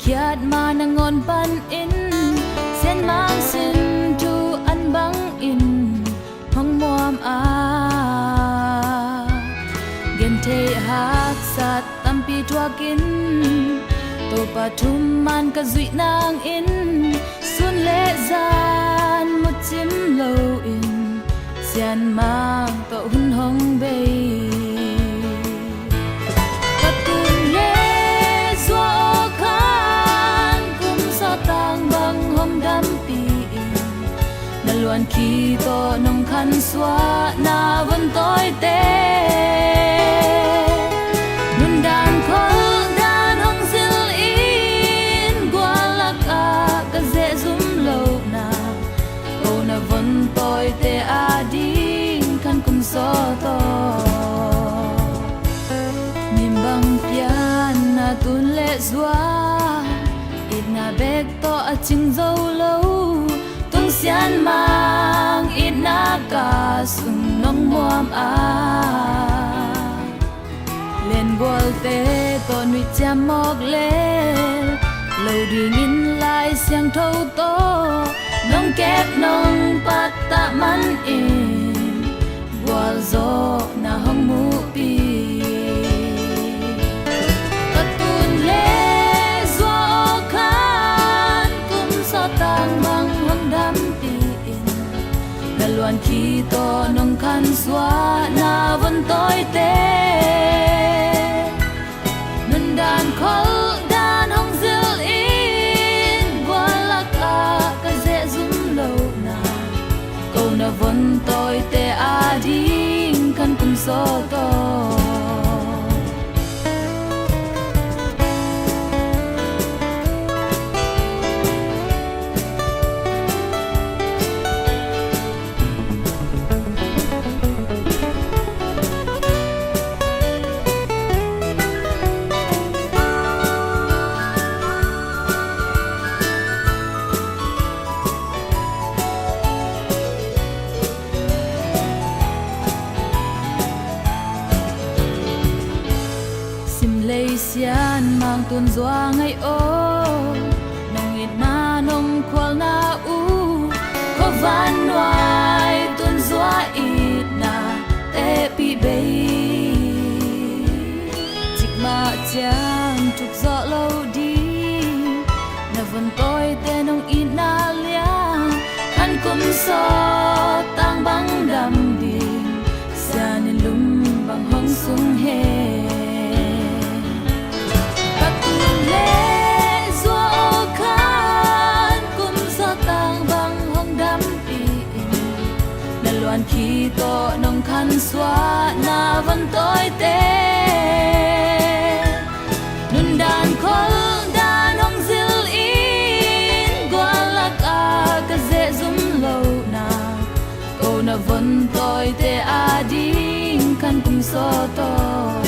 kiat manangon pan in sen mang sin tu an bang in hong muam a gen te hak sat tampi tuakin to pathum man ka zui nang in sun le zan một chim lâu in sian mang to hun hong bay luan khi to nong khăn xóa na vẫn tối tê nun đàn khol đàn hong zil in qua lạc ka dễ zum lâu na câu na vẫn tối tê a ding khăn kum so to mim bang pian na tun le zua it na bek to a ching dâu lâu sian mang ít na ka sung nong muam a lên bol te to nui cham mok le lâu đi ngin lai siang thâu to nong kep nong pat ta man in bol zo na hong mu pi luan khi to nong khăn xóa na vẫn tối tê nun đàn khol đàn hong zil in qua lạc ka dễ zum lâu na câu na vẫn tối tê a ding khăn kum so to sian mang tuôn doa ngày ô nong it na nong khwal na u ko van noai tuôn doa it na te pi bay chik ma chang chuk zo lâu đi na vẫn tôi te nong it na lia khăn kum so tang bang dam ding sian lum bang hong sung he khi to nong khăn xóa na vẫn tối tê nun đàn khol đàn hong zil in qua lạc ka dễ zum lâu na câu na vẫn tối tê a ding khăn kum so to